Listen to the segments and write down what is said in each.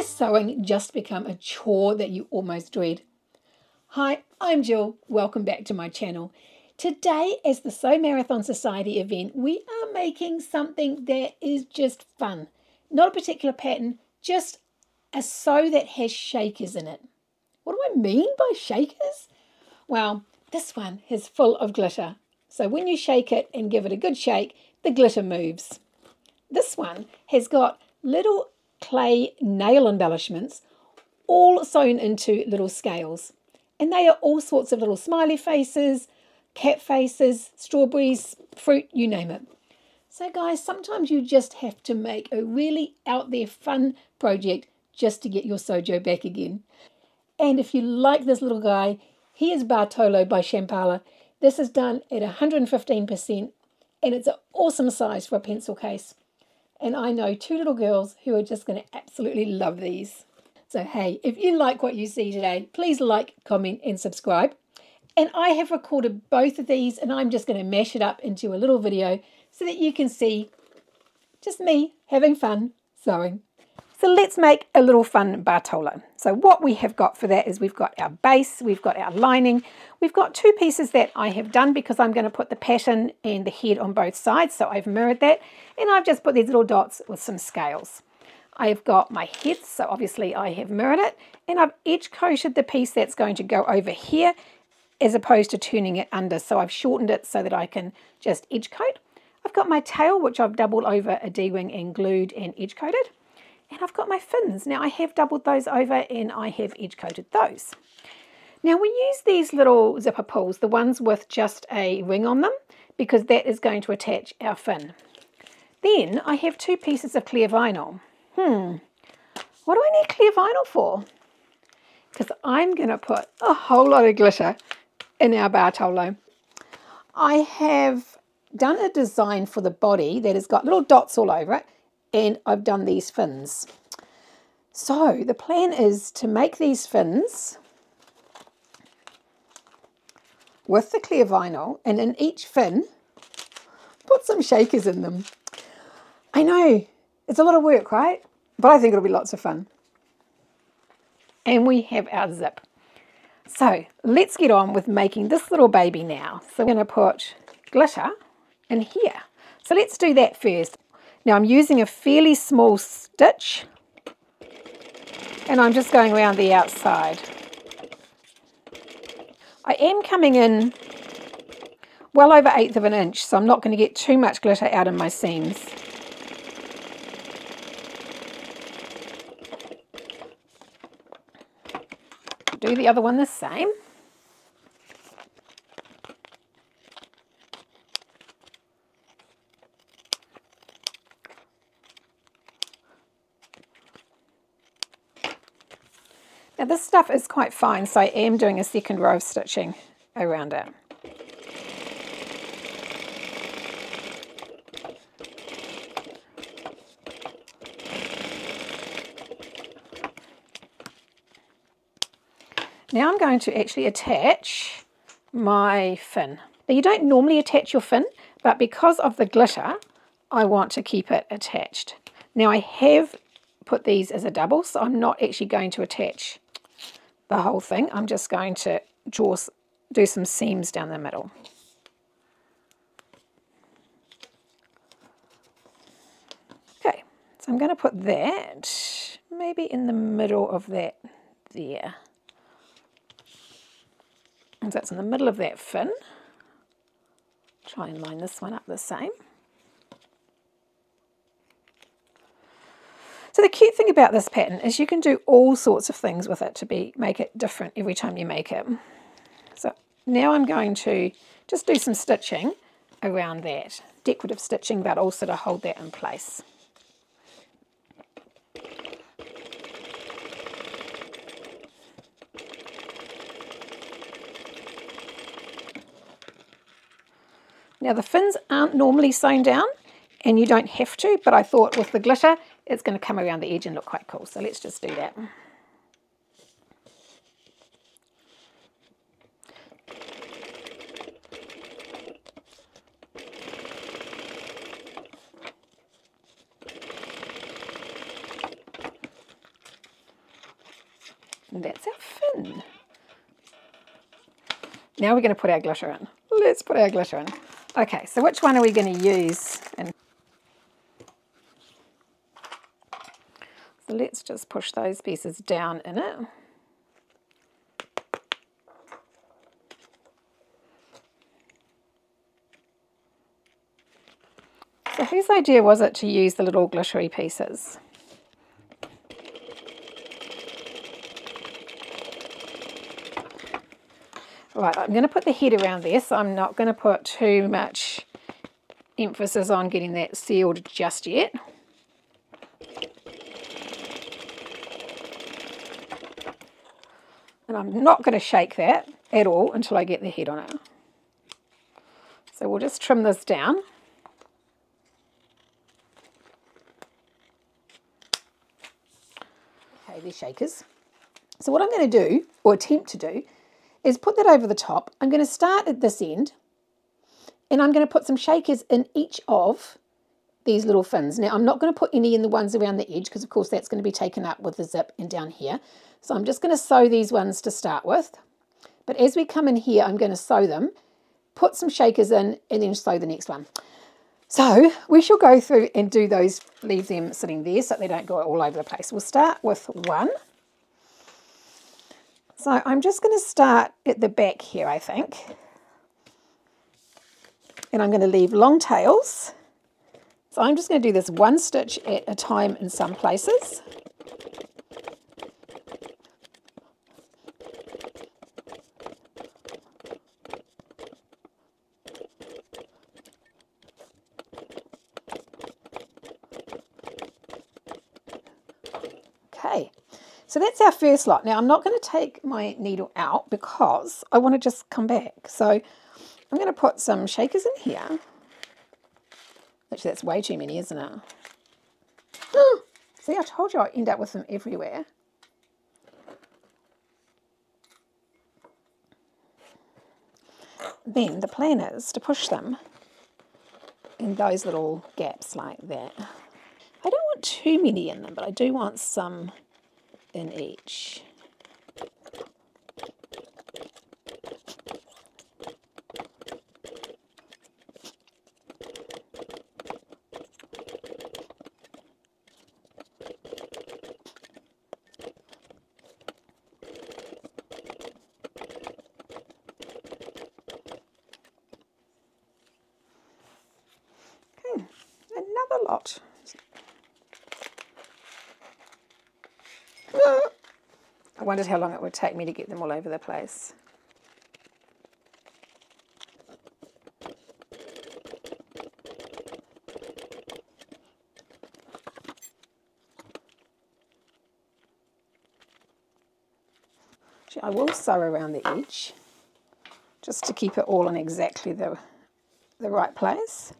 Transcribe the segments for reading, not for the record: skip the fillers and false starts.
Has sewing just become a chore that you almost dread? Hi, I'm Jill. Welcome back to my channel. Today, as the Sew Marathon Society event, we are making something that is just fun. Not a particular pattern, just a sew that has shakers in it. What do I mean by shakers? Well, this one is full of glitter. So when you shake it and give it a good shake, the glitter moves. This one has got little clay nail embellishments all sewn into little scales. And they are all sorts of little smiley faces, cat faces, strawberries, fruit, you name it. So guys, sometimes you just have to make a really out there fun project just to get your sojo back again. And if you like this little guy, he is Bartolo by Shamballa. This is done at 115% and it's an awesome size for a pencil case. And I know two little girls who are just going to absolutely love these. So hey, if you like what you see today, please like, comment and subscribe. And I have recorded both of these and I'm just going to mash it up into a little video so that you can see just me having fun sewing. So let's make a little fun Bartolo. So what we have got for that is we've got our base, we've got our lining, we've got two pieces that I have done because I'm going to put the pattern and the head on both sides. So I've mirrored that and I've just put these little dots with some scales. I've got my head, so obviously I have mirrored it, and I've edge coated the piece that's going to go over here as opposed to turning it under. So I've shortened it so that I can just edge coat. I've got my tail, which I've doubled over a D-wing and glued and edge coated. And I've got my fins. Now I have doubled those over and I have edge coated those. Now we use these little zipper pulls, the ones with just a ring on them, because that is going to attach our fin. Then I have two pieces of clear vinyl. What do I need clear vinyl for? Because I'm going to put a whole lot of glitter in our Bartolo. I have done a design for the body that has got little dots all over it, and I've done these fins. So the plan is to make these fins with the clear vinyl, and in each fin put some shakers in them. I know, it's a lot of work, right? But I think it'll be lots of fun. And we have our zip. So let's get on with making this little baby now. So we're going to put glitter in here. So let's do that first. Now I'm using a fairly small stitch and I'm just going around the outside. I am coming in well over 1/8 of an inch, so I'm not going to get too much glitter out in my seams. Do the other one the same. Now this stuff is quite fine, so I am doing a second row of stitching around it. Now I'm going to actually attach my fin. Now you don't normally attach your fin, but because of the glitter, I want to keep it attached. Now I have put these as a double, so I'm not actually going to attach the whole thing. I'm just going to do some seams down the middle. Okay, so I'm going to put that maybe in the middle of that there. And so that's in the middle of that fin. Try and line this one up the same. So the cute thing about this pattern is you can do all sorts of things with it to make it different every time you make it. So now I'm going to just do some stitching around that. Decorative stitching, but also to hold that in place. Now the fins aren't normally sewn down and you don't have to, but I thought with the glitter it's going to come around the edge and look quite cool. So let's just do that. And that's our fin. Now we're going to put our glitter in. Let's put our glitter in. Okay, so which one are we going to use? So let's just push those pieces down in it. So whose idea was it to use the little glittery pieces? Right, I'm going to put the head around there, so I'm not going to put too much emphasis on getting that sealed just yet. And I'm not going to shake that at all until I get the head on it. So we'll just trim this down. Okay, they're shakers. So what I'm going to do, or attempt to do, is put that over the top. I'm going to start at this end, and I'm going to put some shakers in each of these little fins. Now, I'm not going to put any in the ones around the edge, because of course that's going to be taken up with the zip and down here. So I'm just going to sew these ones to start with. But as we come in here, I'm going to sew them, put some shakers in, and then sew the next one. So we shall go through and do those, leave them sitting there so they don't go all over the place. We'll start with one. So I'm just going to start at the back here, I think. And I'm going to leave long tails. So I'm just going to do this one stitch at a time in some places. Okay, so that's our first lot. Now I'm not going to take my needle out because I want to just come back. So I'm going to put some shakers in here. Actually, that's way too many, isn't it? See, I told you I'd end up with them everywhere. Then the plan is to push them in those little gaps like that. I don't want too many in them, but I do want some in each. Okay, another lot. I wondered how long it would take me to get them all over the place. Actually, I will sew around the edge just to keep it all in exactly the right place.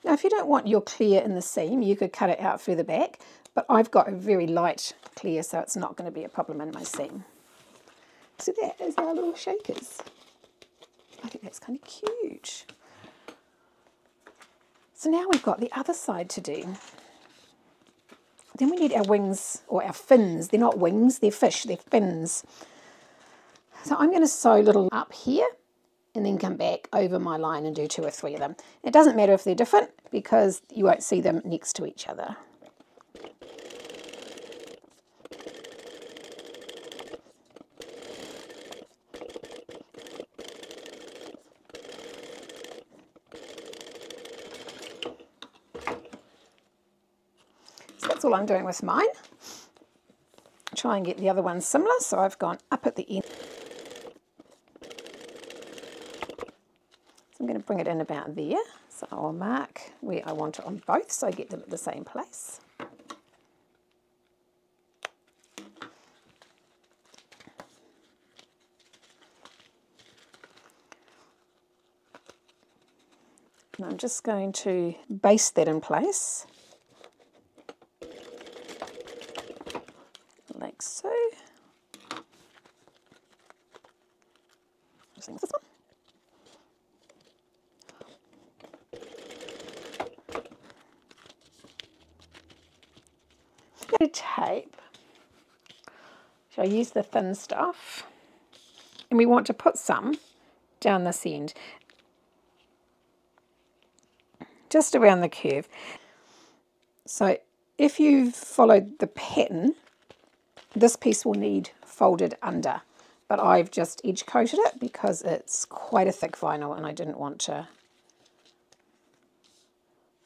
Now, if you don't want your clear in the seam, you could cut it out further back, but I've got a very light clear, so it's not going to be a problem in my seam. So that is our little shakers. I think that's kind of cute. So now we've got the other side to do. Then we need our wings, or our fins. They're not wings, they're fish, they're fins. So I'm going to sew a little up here, and then come back over my line and do 2 or 3 of them. It doesn't matter if they're different because you won't see them next to each other. So that's all I'm doing with mine. Try and get the other ones similar. So I've gone up at the end. I'm going to bring it in about there, so I'll mark where I want it on both so I get them at the same place. And I'm just going to baste that in place, like so. Just think this one. So I use the thin stuff, and we want to put some down this end, just around the curve. So if you've followed the pattern, this piece will need folded under, but I've just edge coated it because it's quite a thick vinyl and I didn't want to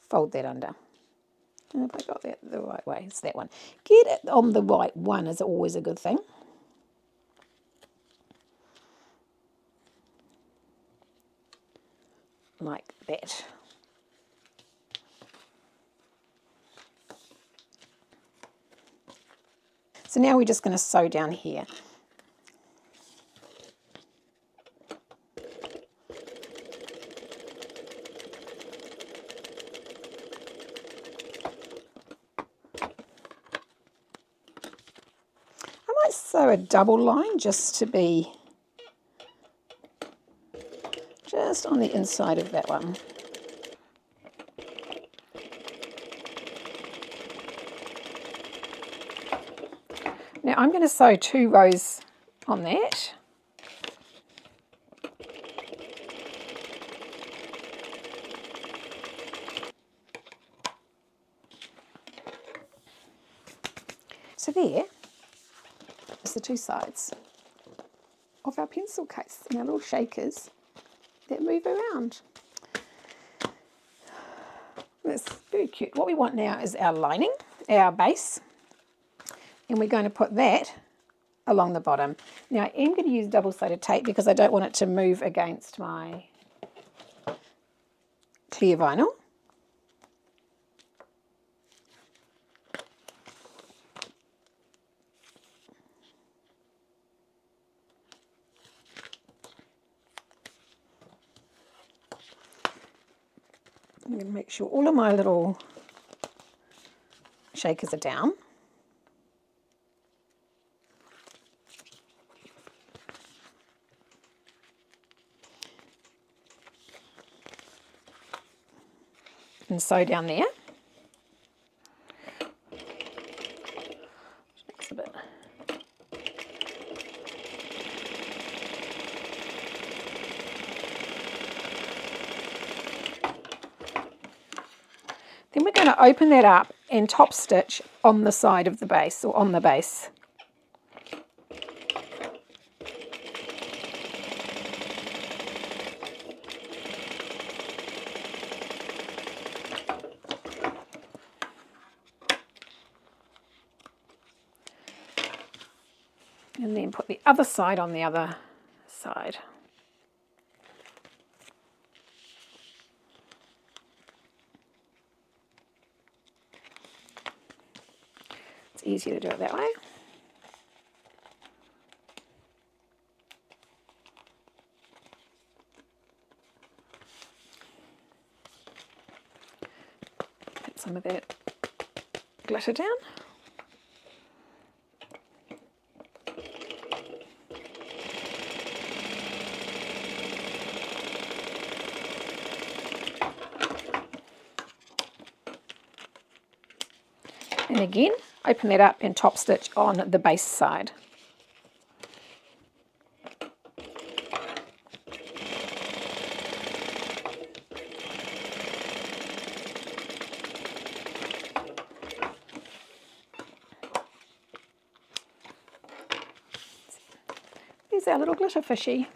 fold that under. And have I got that the right way? It's that one. Get it on the right one is always a good thing. Like that. So now we're just going to sew down here. I might sew a double line just to be just on the inside of that one. Now I'm going to sew 2 rows on that. So there is the 2 sides of our pencil case and our little shakers that move around. That's very cute. What we want now is our lining, our base, and we're going to put that along the bottom. Now I am going to use double-sided tape because I don't want it to move against my clear vinyl. I'm going to make sure all of my little shakers are down. And sew down there. Mix a bit. Then we're going to open that up and top stitch on the side of the base, or on the base. And then put the other side on the other side. It's easier to do it that way. Put some of that glitter down. And again, open that up and top stitch on the base side. There's our little glitter fishy.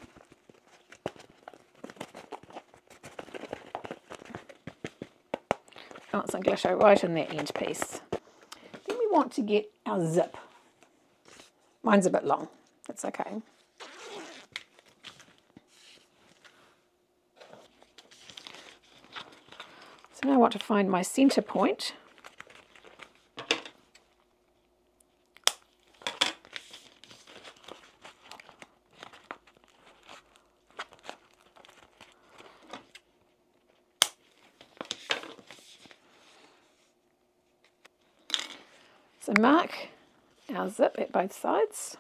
I want some glitter right in that end piece. Then we want to get our zip. Mine's a bit long, that's okay. So now I want to find my center point. So mark our zip at both sides.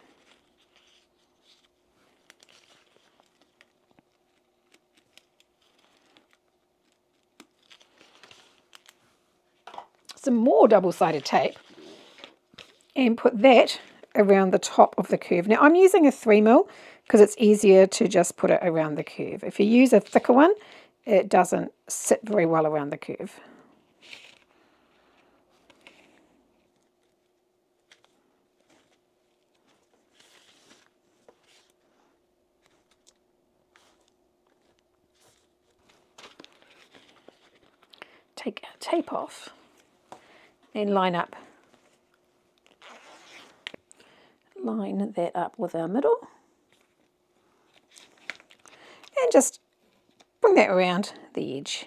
Some more double-sided tape and put that around the top of the curve. Now I'm using a 3mm because it's easier to just put it around the curve. If you use a thicker one, it doesn't sit very well around the curve. Take our tape off and line that up with our middle and just bring that around the edge.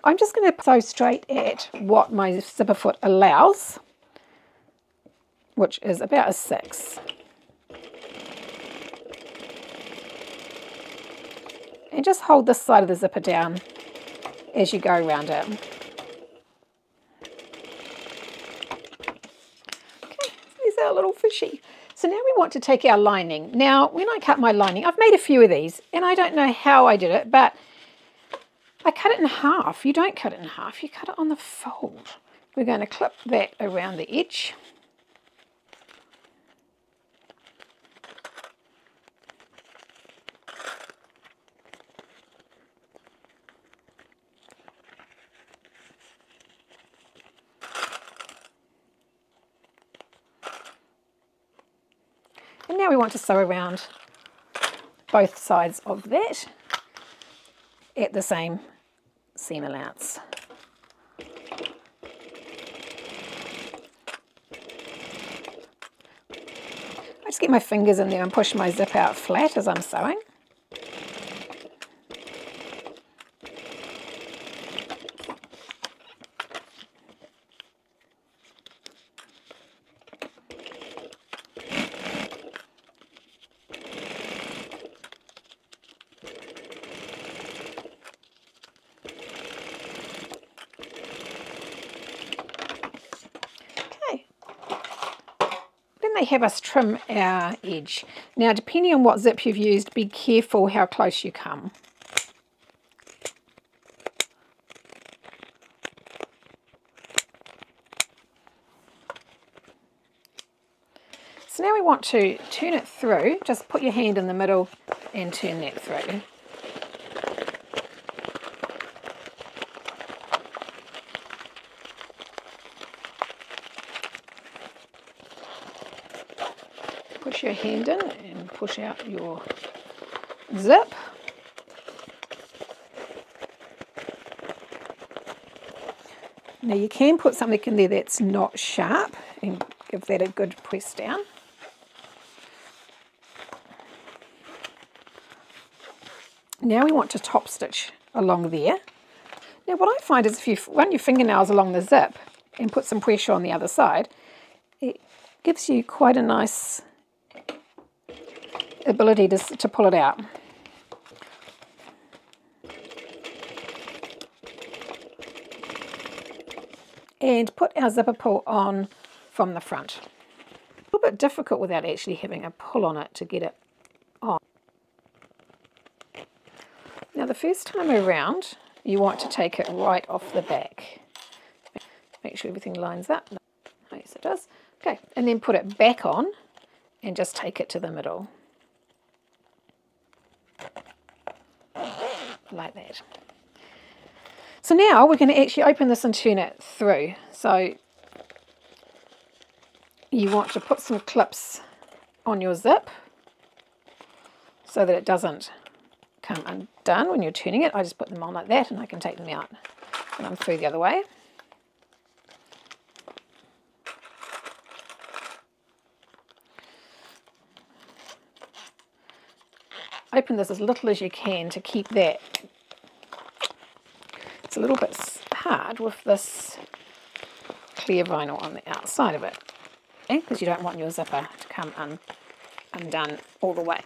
I'm just going to sew straight at what my zipper foot allows, which is about a 6. And just hold this side of the zipper down as you go around it. Okay, there's our little fishy. So now we want to take our lining. Now, when I cut my lining, I've made a few of these, and I don't know how I did it, but I cut it in half. You don't cut it in half, you cut it on the fold. We're going to clip that around the edge. And now we want to sew around both sides of that at the same seam allowance. I just get my fingers in there and push my zip out flat as I'm sewing. They have us trim our edge. Now, depending on what zip you've used, be careful how close you come. So now we want to turn it through. Just put your hand in the middle and turn that through. Push your hand in and push out your zip. Now you can put something in there that's not sharp and give that a good press down. Now we want to top stitch along there. Now what I find is if you run your fingernails along the zip and put some pressure on the other side, it gives you quite a nice ability to pull it out. And put our zipper pull on from the front. A little bit difficult without actually having a pull on it to get it on. Now the first time around you want to take it right off the back. Make sure everything lines up. Yes, it does. Okay, and then put it back on and just take it to the middle. Like that. So now we're going to actually open this and turn it through. So you want to put some clips on your zip so that it doesn't come undone when you're turning it. I just put them on like that and I can take them out when I'm through the other way. Open this as little as you can to keep that. It's a little bit hard with this clear vinyl on the outside of it, because you don't want your zipper to come undone all the way.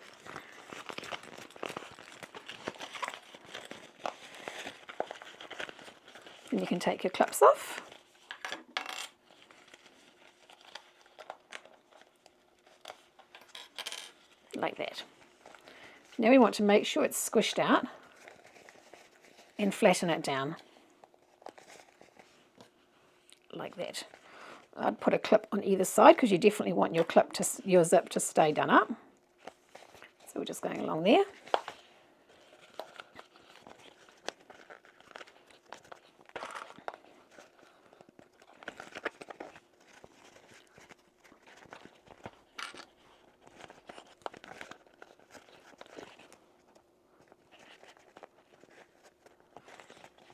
And you can take your clips off. Like that. Now we want to make sure it's squished out and flatten it down like that. I'd put a clip on either side because you definitely want your zip to stay done up. So we're just going along there.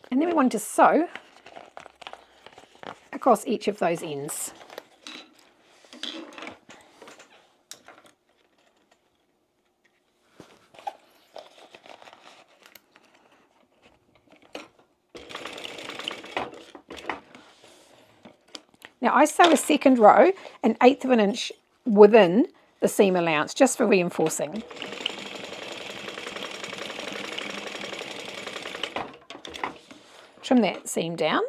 And then we want to sew across each of those ends. Now I sew a second row 1/8 of an inch within the seam allowance just for reinforcing. Trim that seam down.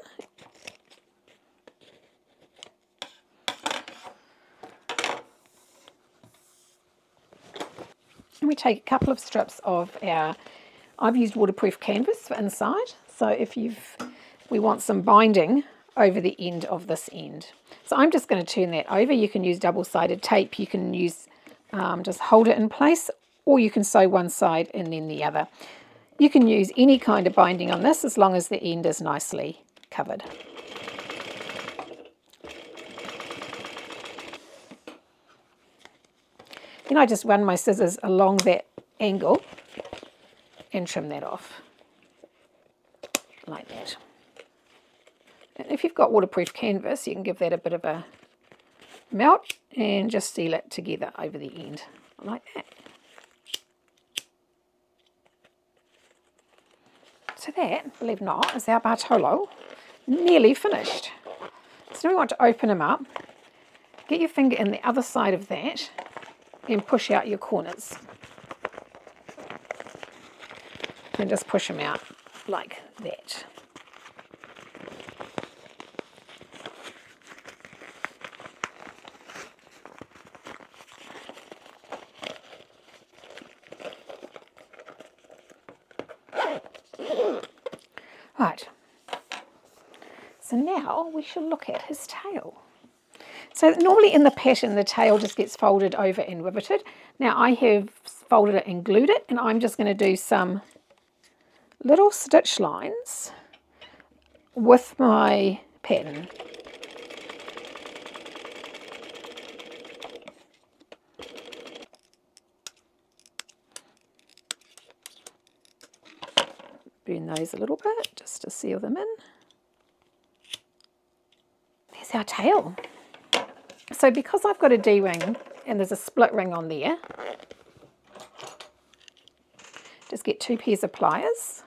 And we take a couple of strips of I've used waterproof canvas for inside. So if we want some binding over the end of this end. So I'm just going to turn that over. You can use double-sided tape. You can use, just hold it in place, or you can sew one side and then the other. You can use any kind of binding on this as long as the end is nicely covered. Then I just run my scissors along that angle and trim that off like that. And if you've got waterproof canvas, you can give that a bit of a melt and just seal it together over the end like that. So that, believe it or not, is our Bartolo nearly finished. So now we want to open them up. Get your finger in the other side of that and push out your corners. And just push them out like that. Right, so now we shall look at his tail. So normally in the pattern the tail just gets folded over and riveted. Now I have folded it and glued it, and I'm just going to do some little stitch lines with my pattern. Burn those a little bit just to seal them in. There's our tail. So because I've got a D-ring and there's a split ring on there, just get 2 pairs of pliers.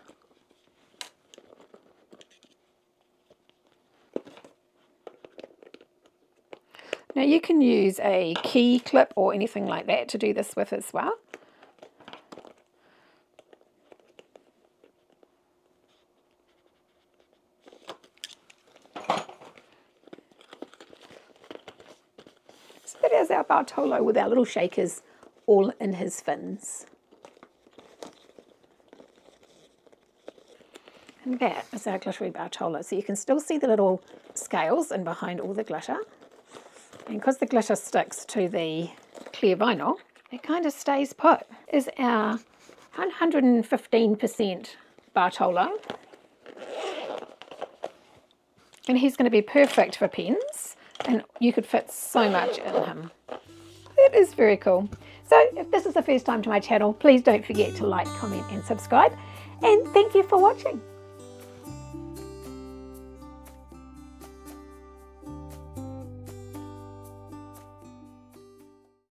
Now you can use a key clip or anything like that to do this with as well. So that is our Bartolo with our little shakers all in his fins. And that is our glittery Bartolo. So you can still see the little scales in behind all the glitter. And because the glitter sticks to the clear vinyl, it kind of stays put. Is our 115% Bartolo. And he's going to be perfect for pens, and you could fit so much in him. That is very cool. So if this is the first time to my channel, please don't forget to like, comment and subscribe. And thank you for watching.